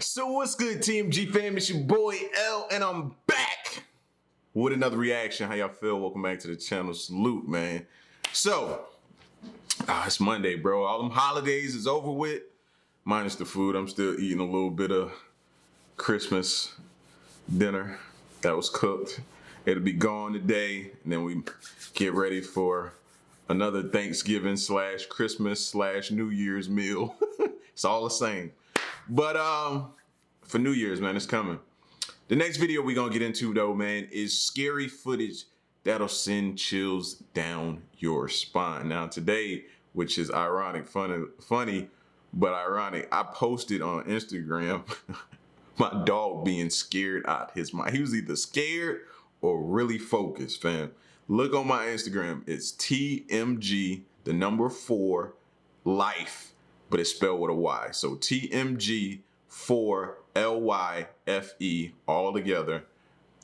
So what's good, Team G fam? It's your boy L, and I'm back with another reaction. How y'all feel? Welcome back to the channel. Salute, man. So, it's Monday, bro. All them holidays is over with, minus the food. I'm still eating a little bit of Christmas dinner that was cooked. It'll be gone today, and then we get ready for another Thanksgiving / Christmas / New Year's meal. It's all the same. But for New Year's, man, it's coming. The next video we're gonna get into, though, man, is scary footage that'll send chills down your spine. Now today, which is ironic, funny, but ironic, I posted on Instagram my dog being scared out his mind. He was either scared or really focused, fam. Look on my Instagram. It's TMG, the number 4, life, but it's spelled with a Y. So TMG 4 LYFE all together.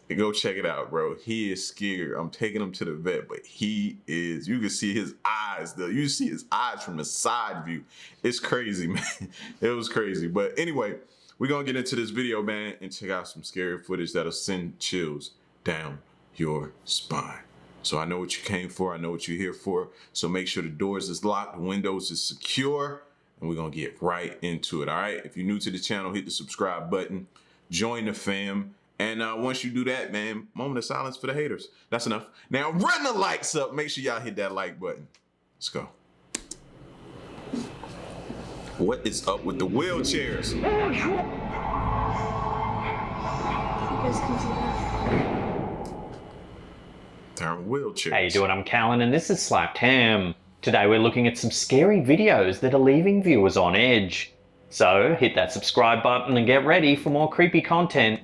And go check it out, bro. He is scared. I'm taking him to the vet, but he is. You can see his eyes, though. You see his eyes from the side view. It's crazy, man. It was crazy. But anyway, we're gonna get into this video, man, and check out some scary footage that'll send chills down your spine. So I know what you came for. I know what you're here for. So make sure the doors is locked, the windows is secure, and we're gonna get right into it, all right? If you're new to the channel, hit the subscribe button, join the fam, and once you do that, man, moment of silence for the haters. That's enough. Now run the likes up. Make sure y'all hit that like button. Let's go. What is up with the wheelchairs? You guys can see that. They're wheelchairs. How you doing? I'm Callan and this is Slapped Ham. Today we're looking at some scary videos that are leaving viewers on edge. So hit that subscribe button and get ready for more creepy content,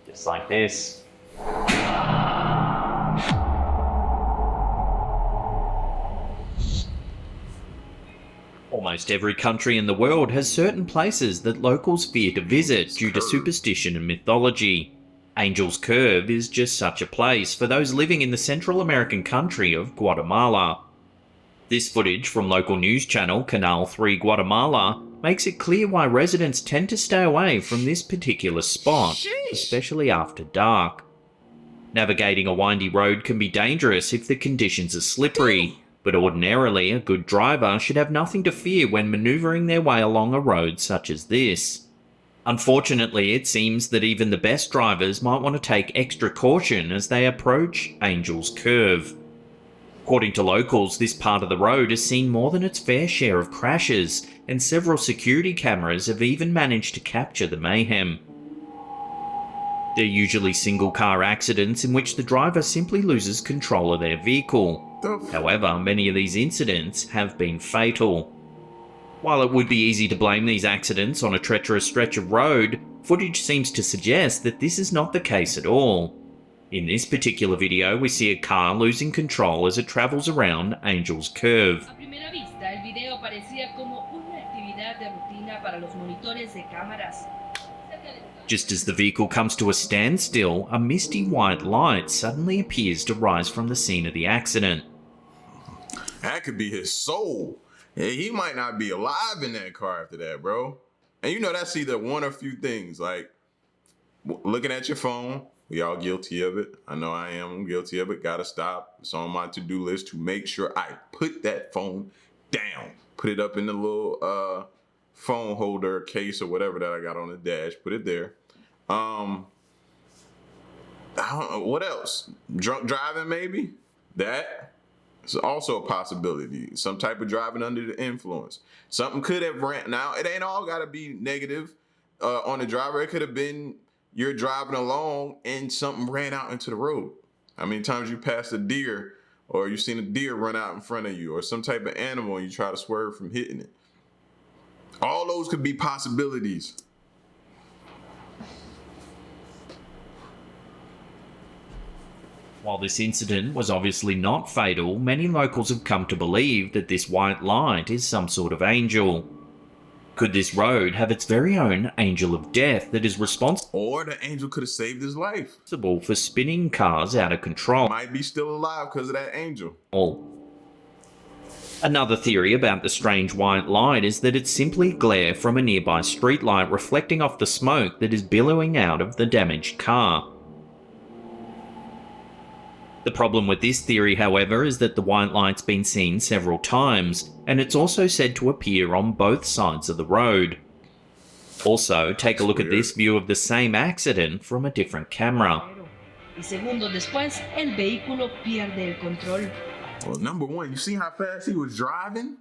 just like this. Almost every country in the world has certain places that locals fear to visit due to superstition and mythology. Angel's Curve is just such a place for those living in the Central American country of Guatemala. This footage from local news channel Canal 3 Guatemala makes it clear why residents tend to stay away from this particular spot, especially after dark. Navigating a windy road can be dangerous if the conditions are slippery, but ordinarily a good driver should have nothing to fear when maneuvering their way along a road such as this. Unfortunately, it seems that even the best drivers might want to take extra caution as they approach Angel's Curve. According to locals, this part of the road has seen more than its fair share of crashes, and several security cameras have even managed to capture the mayhem. They're usually single-car accidents in which the driver simply loses control of their vehicle. However, many of these incidents have been fatal. While it would be easy to blame these accidents on a treacherous stretch of road, footage seems to suggest that this is not the case at all. In this particular video, we see a car losing control as it travels around Angel's Curve. A primera vista, el video parecía como una actividad de rutina para los monitores de cámaras. Just as the vehicle comes to a standstill, a misty white light suddenly appears to rise from the scene of the accident. That could be his soul. He might not be alive in that car after that, bro. And you know that's either one or few things, like looking at your phone. We all guilty of it. I know I am. I'm guilty of it. Gotta stop. It's on my to-do list to make sure I put that phone down. Put it up in the little phone holder case or whatever that I got on the dash. Put it there. I don't know. What else? Drunk driving, maybe? That? It's also a possibility. Some type of driving under the influence. Something could have ran. Now, it ain't all got to be negative on the driver. It could have been you're driving along and something ran out into the road. How many times you passed a deer or you've seen a deer run out in front of you or some type of animal and you try to swerve from hitting it? All those could be possibilities. While this incident was obviously not fatal, many locals have come to believe that this white light is some sort of angel. Could this road have its very own angel of death that is responsible? Or the angel could have saved his life. For spinning cars out of control. Might be still alive because of that angel. Another theory about the strange white light is that it's simply glare from a nearby streetlight reflecting off the smoke that is billowing out of the damaged car. The problem with this theory, however, is that the white light's been seen several times, and it's also said to appear on both sides of the road. Also, take a look at this view of the same accident from a different camera. Y segundos después, el vehículo pierde el control. Well, number one, you see how fast he was driving?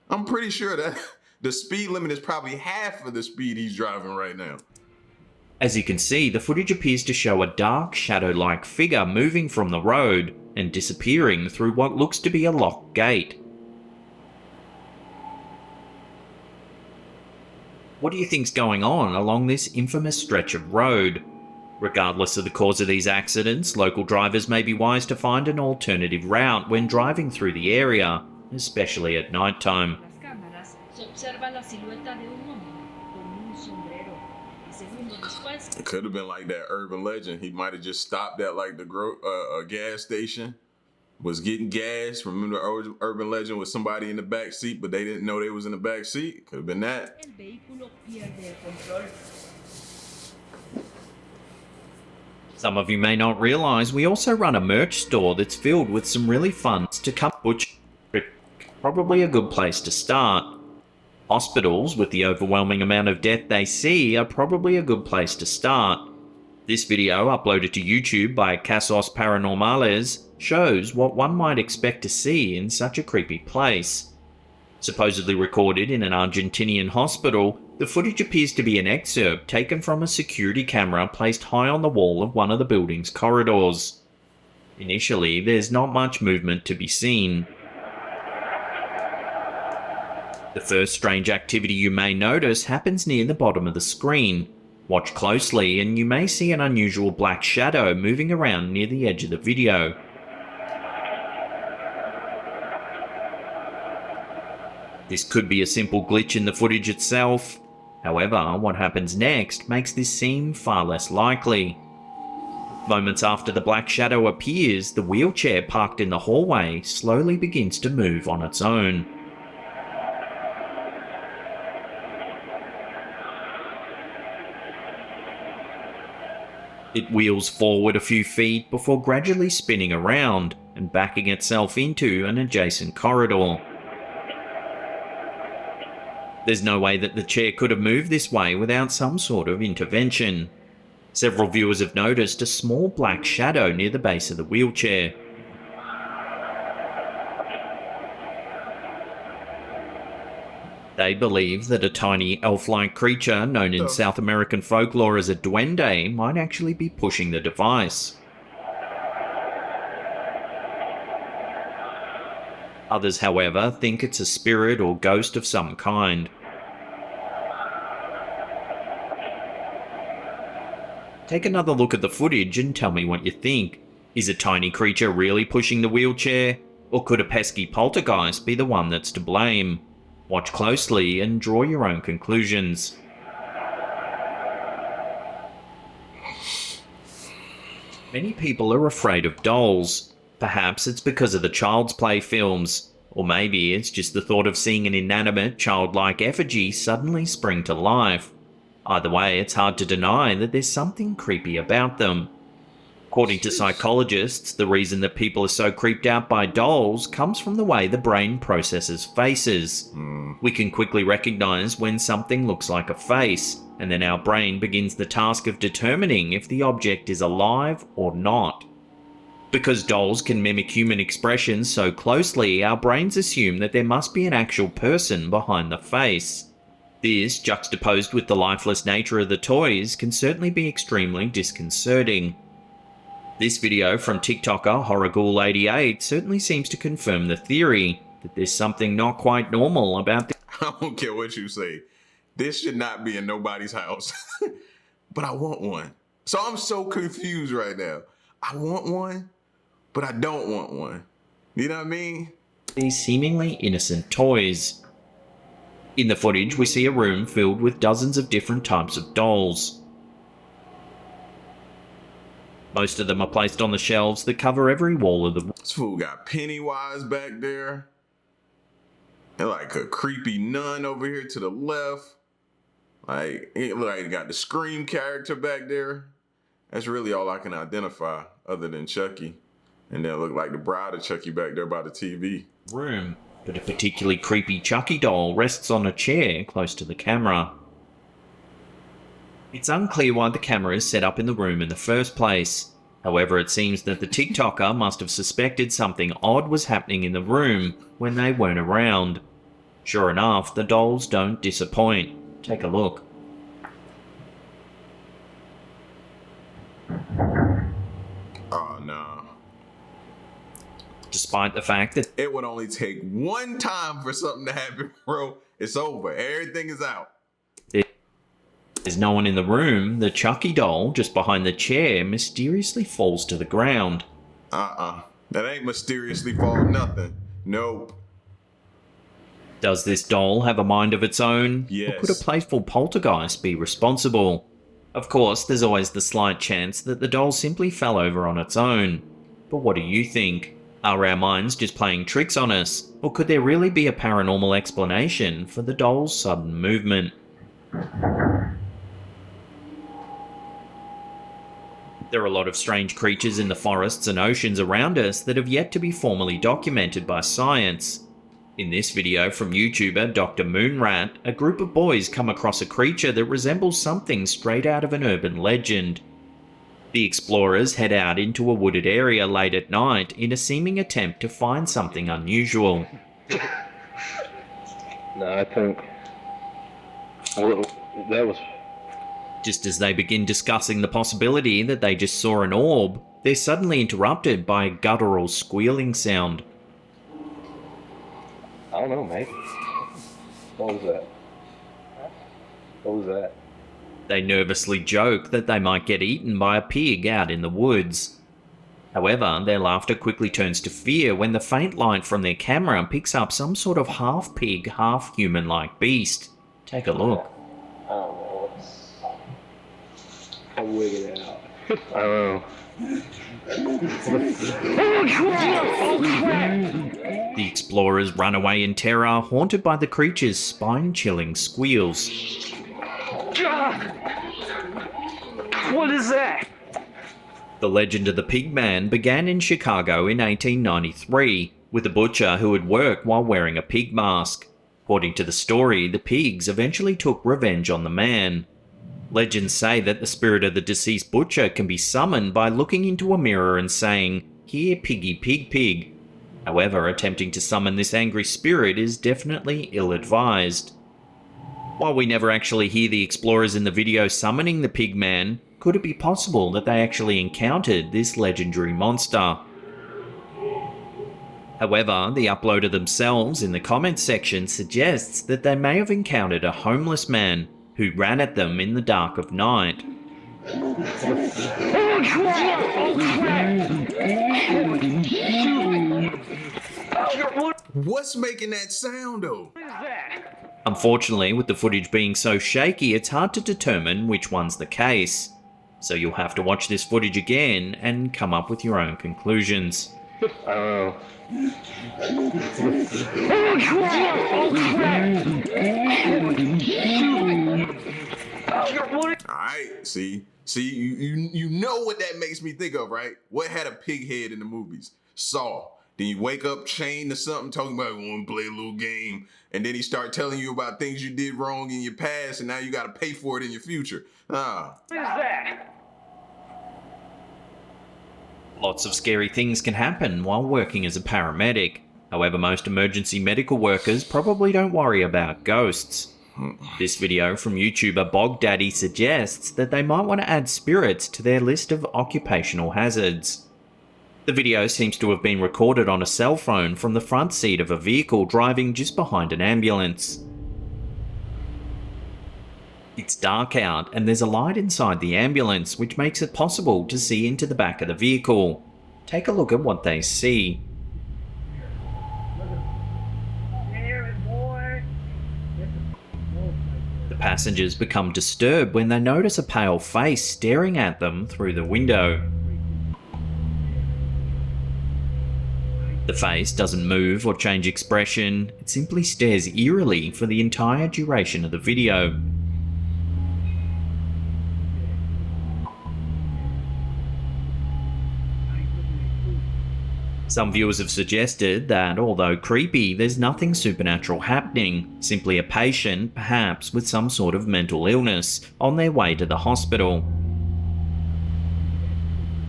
I'm pretty sure that the speed limit is probably half of the speed he's driving right now. As you can see, the footage appears to show a dark, shadow-like figure moving from the road and disappearing through what looks to be a locked gate. What do you think's going on along this infamous stretch of road? Regardless of the cause of these accidents, local drivers may be wise to find an alternative route when driving through the area, especially at night time. Las cámaras se observa la silueta de un hombre con un sombrero. Y segundos después, It could have been like that urban legend. He might have just stopped at like the gas station, was getting gas. Remember the urban legend with somebody in the back seat, but they didn't know they was in the back seat? Could have been that. el vehículo pierde el control. Some of you may not realise we also run a merch store that's filled with some really fun to come, which is probably a good place to start. Hospitals, with the overwhelming amount of death they see, are probably a good place to start. This video, uploaded to YouTube by Casos Paranormales, shows what one might expect to see in such a creepy place. Supposedly recorded in an Argentinian hospital, the footage appears to be an excerpt taken from a security camera placed high on the wall of one of the building's corridors. Initially, there's not much movement to be seen. The first strange activity you may notice happens near the bottom of the screen. Watch closely and you may see an unusual black shadow moving around near the edge of the video. This could be a simple glitch in the footage itself. However, what happens next makes this seem far less likely. Moments after the black shadow appears, the wheelchair parked in the hallway slowly begins to move on its own. It wheels forward a few feet before gradually spinning around and backing itself into an adjacent corridor. There's no way that the chair could have moved this way without some sort of intervention. Several viewers have noticed a small black shadow near the base of the wheelchair. They believe that a tiny elf-like creature known in South American folklore as a duende might actually be pushing the device. Others, however, think it's a spirit or ghost of some kind. Take another look at the footage and tell me what you think. Is a tiny creature really pushing the wheelchair? Or could a pesky poltergeist be the one that's to blame? Watch closely and draw your own conclusions. Many people are afraid of dolls. Perhaps it's because of the Child's Play films, or maybe it's just the thought of seeing an inanimate, childlike effigy suddenly spring to life. Either way, it's hard to deny that there's something creepy about them. According to psychologists, the reason that people are so creeped out by dolls comes from the way the brain processes faces. We can quickly recognize when something looks like a face, and then our brain begins the task of determining if the object is alive or not. Because dolls can mimic human expressions so closely, our brains assume that there must be an actual person behind the face. This, juxtaposed with the lifeless nature of the toys, can certainly be extremely disconcerting. This video from TikToker HorrorGhoul88 certainly seems to confirm the theory that there's something not quite normal about the— I don't care what you say. This should not be in nobody's house. But I want one. So I'm so confused right now. I want one, but I don't want one. You know what I mean? these seemingly innocent toys. In the footage, we see a room filled with dozens of different types of dolls. Most of them are placed on the shelves that cover every wall of the room. This fool got Pennywise back there. And like a creepy nun over here to the left. Like, it look like it got the Scream character back there. That's really all I can identify other than Chucky. And then it looked like the bride of Chucky back there by the TV. Room, but a particularly creepy Chucky doll rests on a chair close to the camera. It's unclear why the camera is set up in the room in the first place. However, it seems that the TikToker must have suspected something odd was happening in the room when they weren't around. Sure enough, the dolls don't disappoint. Take a look. Oh, no. Despite the fact that It would only take one time for something to happen, bro. It's over. Everything is out. there's no one in the room, the Chucky doll just behind the chair mysteriously falls to the ground. That ain't mysteriously fall nothing. Nope. Does this doll have a mind of its own? Yes. Or could a playful poltergeist be responsible? Of course, there's always the slight chance that the doll simply fell over on its own. But what do you think? Are our minds just playing tricks on us? Or could there really be a paranormal explanation for the doll's sudden movement? There are a lot of strange creatures in the forests and oceans around us that have yet to be formally documented by science. In this video from YouTuber Dr. Moonrat, a group of boys come across a creature that resembles something straight out of an urban legend. The explorers head out into a wooded area late at night in a seeming attempt to find something unusual. No, I think that was. Just as they begin discussing the possibility that they just saw an orb, they're suddenly interrupted by a guttural squealing sound. I don't know, maybe. What was that? What was that? They nervously joke that they might get eaten by a pig out in the woods. However, their laughter quickly turns to fear when the faint light from their camera picks up some sort of half-pig, half-human-like beast. Take a look. I don't know. I'll wig it out. I don't know. The explorers run away in terror, haunted by the creature's spine-chilling squeals. What is that? The legend of the Pigman began in Chicago in 1893, with a butcher who had worked while wearing a pig mask. According to the story, the pigs eventually took revenge on the man. Legends say that the spirit of the deceased butcher can be summoned by looking into a mirror and saying, "Here, piggy, pig, pig." However, attempting to summon this angry spirit is definitely ill-advised. While we never actually hear the explorers in the video summoning the Pigman, could it be possible that they actually encountered this legendary monster? However, the uploader themselves in the comments section suggests that they may have encountered a homeless man who ran at them in the dark of night. What's making that sound though? Unfortunately, with the footage being so shaky, it's hard to determine which one's the case. So you'll have to watch this footage again and come up with your own conclusions. I don't know. Alright, see, you know what that makes me think of, right? What had a pig head in the movies? Saw. Then you wake up chained to something talking about want to play a little game, and then he start telling you about things you did wrong in your past, and now you got to pay for it in your future. What is that? Lots of scary things can happen while working as a paramedic. However, most emergency medical workers probably don't worry about ghosts. This video from YouTuber Bog Daddy suggests that they might want to add spirits to their list of occupational hazards. The video seems to have been recorded on a cell phone from the front seat of a vehicle driving just behind an ambulance. It's dark out and there's a light inside the ambulance which makes it possible to see into the back of the vehicle. Take a look at what they see. The passengers become disturbed when they notice a pale face staring at them through the window. The face doesn't move or change expression, it simply stares eerily for the entire duration of the video. Some viewers have suggested that, although creepy, there's nothing supernatural happening, simply a patient, perhaps with some sort of mental illness, on their way to the hospital.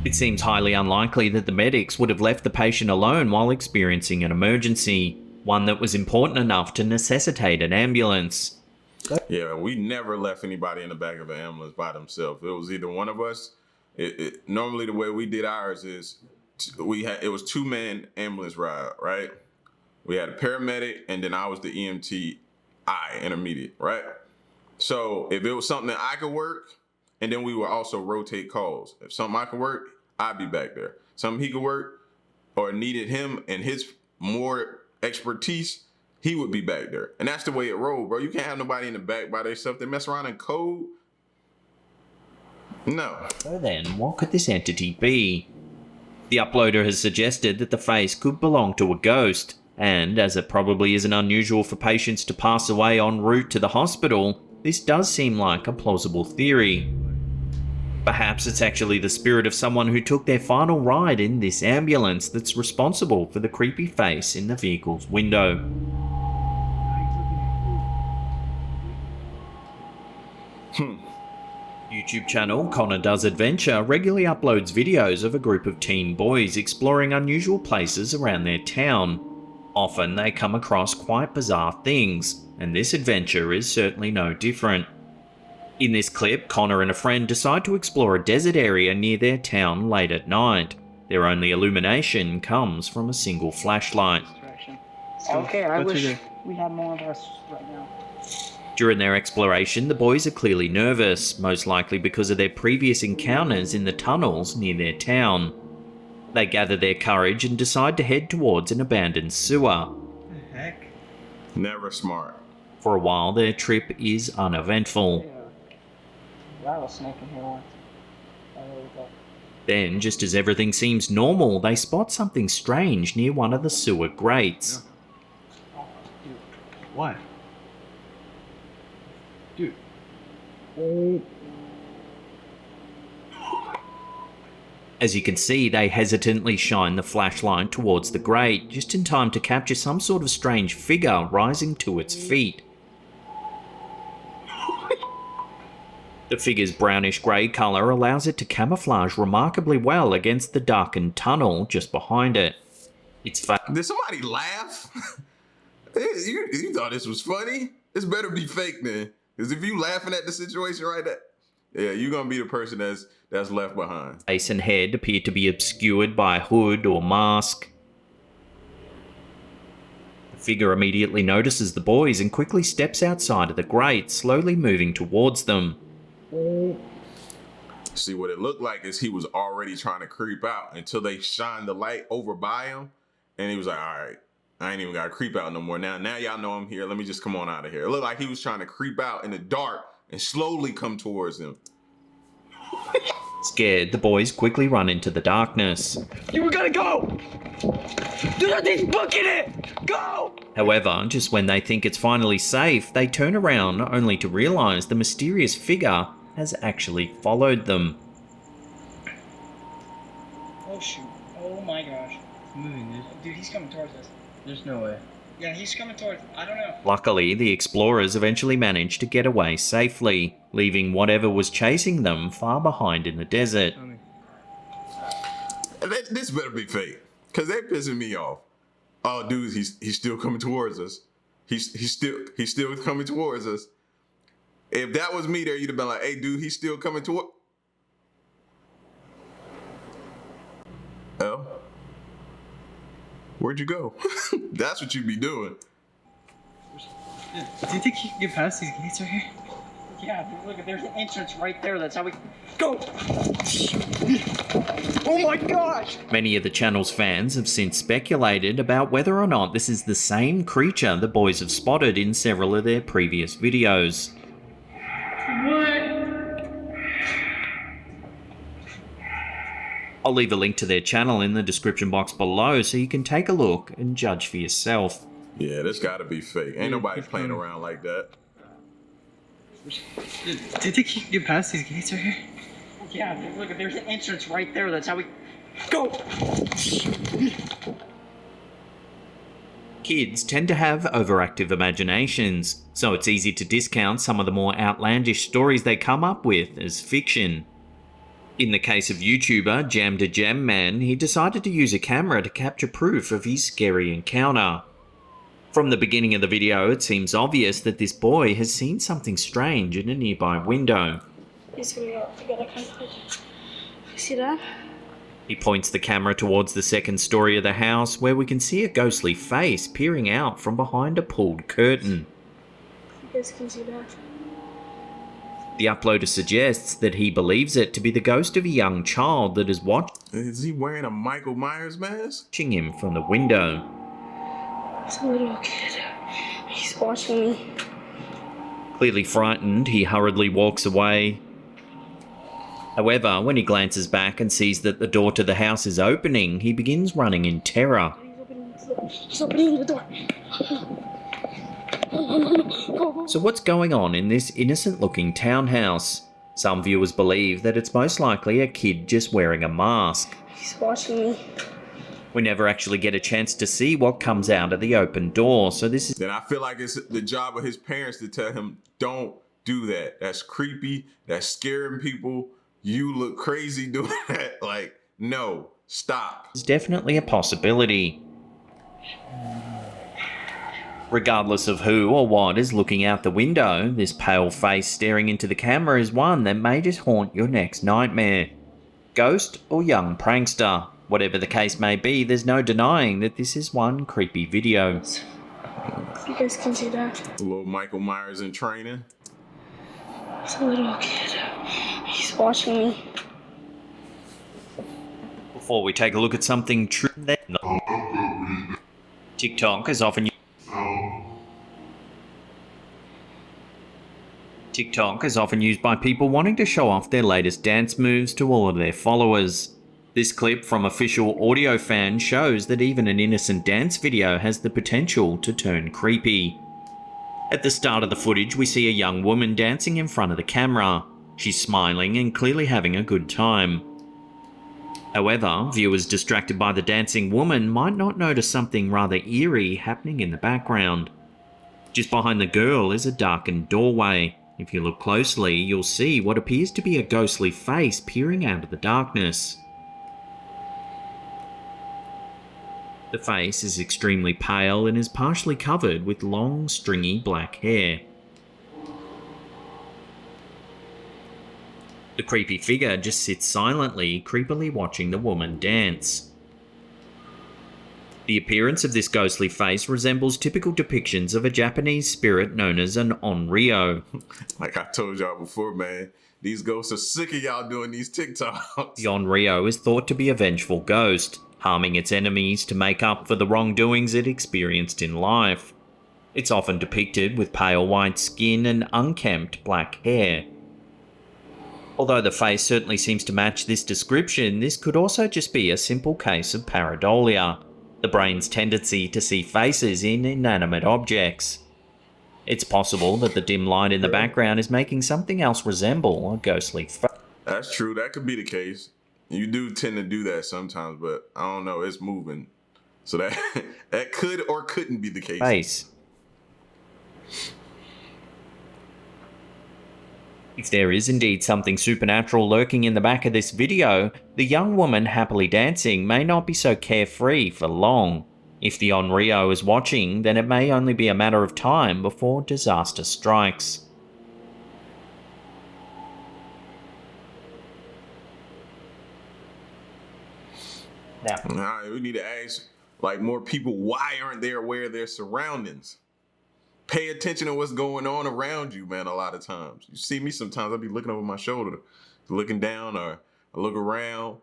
It seems highly unlikely that the medics would have left the patient alone while experiencing an emergency, one that was important enough to necessitate an ambulance. Yeah, we never left anybody in the back of an ambulance by themselves. It was either one of us. Normally the way we did ours is it was 2-man ambulance ride, right? We had a paramedic and then I was the EMT intermediate, right? So if it was something that I could work, and then we would also rotate calls. If something I could work, I'd be back there. Something he could work or needed him and his more expertise, he would be back there. And that's the way it rolled, bro. You can't have nobody in the back by themselves. They mess around in code. No. So then, what could this entity be? The uploader has suggested that the face could belong to a ghost, and as it probably isn't unusual for patients to pass away en route to the hospital, this does seem like a plausible theory. Perhaps it's actually the spirit of someone who took their final ride in this ambulance that's responsible for the creepy face in the vehicle's window. YouTube channel Connor Does Adventure regularly uploads videos of a group of teen boys exploring unusual places around their town. Often they come across quite bizarre things, and this adventure is certainly no different. In this clip, Connor and a friend decide to explore a desert area near their town late at night. Their only illumination comes from a single flashlight. Okay, I wish we had more of us right now. During their exploration, the boys are clearly nervous, most likely because of their previous encounters in the tunnels near their town. They gather their courage and decide to head towards an abandoned sewer. What the heck? Never smart. For a while, their trip is uneventful. Rattlesnake in here once. Then, just as everything seems normal, they spot something strange near one of the sewer grates. What? Dude. As you can see, they hesitantly shine the flashlight towards the grate, just in time to capture some sort of strange figure rising to its feet. The figure's brownish-grey colour allows it to camouflage remarkably well against the darkened tunnel just behind it. It's Did somebody laugh? you thought this was funny? This better be fake then. Because if you laughing at the situation right there, yeah, you're going to be the person that's left behind. Face and head appear to be obscured by a hood or mask. The figure immediately notices the boys and quickly steps outside of the grate, slowly moving towards them. See, what it looked like is he was already trying to creep out until they shined the light over by him. And he was like, all right, I ain't even got to creep out no more. Now y'all know I'm here. Let me just come on out of here. It looked like he was trying to creep out in the dark and slowly come towards them. Scared, the boys quickly run into the darkness. You gotta go! Do nothing, booking it! Go! However, just when they think it's finally safe, they turn around only to realise the mysterious figure has actually followed them. Oh shoot. Oh my gosh. It's moving, dude. Dude, he's coming towards us. There's no way. Yeah, he's coming towards. I don't know. Luckily, the explorers eventually managed to get away safely, leaving whatever was chasing them far behind in the desert. This better be fake, because they're pissing me off. Oh, dude, he's still coming towards us. He's still coming towards us. If that was me there, you'd have been like, hey, dude, he's still coming toward. Oh, where'd you go? That's what you'd be doing. Dude, do you think you can get past these gates right here? Yeah, dude, look, there's an entrance right there. That's how we go. Oh my gosh! Many of the channel's fans have since speculated about whether or not this is the same creature the boys have spotted in several of their previous videos. What? I'll leave a link to their channel in the description box below so you can take a look and judge for yourself. Yeah, this gotta be fake. Ain't nobody playing around like that. Do you think you can get past these gates right here? Yeah, look, there's an entrance right there. That's how we go. Kids tend to have overactive imaginations, so it's easy to discount some of the more outlandish stories they come up with as fiction. In the case of YouTuber Jam to Jam Man, he decided to use a camera to capture proof of his scary encounter. From the beginning of the video, it seems obvious that this boy has seen something strange in a nearby window. He's gonna go together kind of. You see that? He points the camera towards the second story of the house, where we can see a ghostly face peering out from behind a pulled curtain. You guys can see that. The uploader suggests that he believes it to be the ghost of a young child that is Is he wearing a Michael Myers mask? watching him from the window. It's a little kid. He's watching me. Clearly frightened, he hurriedly walks away. However, when he glances back and sees that the door to the house is opening, he begins running in terror. He's opening the door. Go. So what's going on in this innocent-looking townhouse? Some viewers believe that it's most likely a kid just wearing a mask. He's watching me. We never actually get a chance to see what comes out of the open door, so this is Then I feel like it's the job of his parents to tell him, don't do that. That's creepy. That's scaring people. You look crazy doing that. Like, no, stop. definitely a possibility. Regardless of who or what is looking out the window, this pale face staring into the camera is one that may just haunt your next nightmare. Ghost or young prankster, whatever the case may be, there's no denying that this is one creepy video. You guys can see that. A little Michael Myers in training. It's a little kid. He's watching me. Before we take a look at something true, TikTok is often used by people wanting to show off their latest dance moves to all of their followers. This clip from official audio fan shows that even an innocent dance video has the potential to turn creepy. At the start of the footage, we see a young woman dancing in front of the camera. She's smiling and clearly having a good time. However, viewers distracted by the dancing woman might not notice something rather eerie happening in the background. Just behind the girl is a darkened doorway. If you look closely, you'll see what appears to be a ghostly face peering out of the darkness. The face is extremely pale and is partially covered with long, stringy black hair. The creepy figure just sits silently, creepily watching the woman dance. The appearance of this ghostly face resembles typical depictions of a Japanese spirit known as an onryo. Like I told y'all before, man, these ghosts are sick of y'all doing these TikToks. The onryo is thought to be a vengeful ghost, harming its enemies to make up for the wrongdoings it experienced in life. It's often depicted with pale white skin and unkempt black hair. Although the face certainly seems to match this description, this could also just be a simple case of pareidolia, the brain's tendency to see faces in inanimate objects. It's possible that the dim light in the background is making something else resemble a ghostly face. That's true. That could be the case. You do tend to do that sometimes, but I don't know. It's moving. So that that could or couldn't be the case. If there is indeed something supernatural lurking in the back of this video, the young woman happily dancing may not be so carefree for long. If the onryo is watching, then it may only be a matter of time before disaster strikes. Now, we need to ask like more people, why aren't they aware of their surroundings? Pay attention to what's going on around you, man, a lot of times. You see me sometimes, I'll be looking over my shoulder, looking down, or I look around.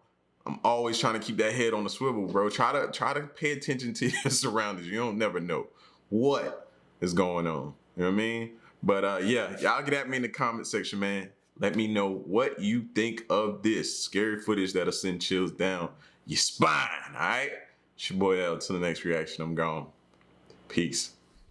I'm always trying to keep that head on the swivel, bro. Try to pay attention to your surroundings. You don't never know what is going on. You know what I mean? But yeah, y'all get at me in the comment section, man. Let me know what you think of this scary footage that'll send chills down your spine, all right? It's your boy L. Till the next reaction, I'm gone. Peace.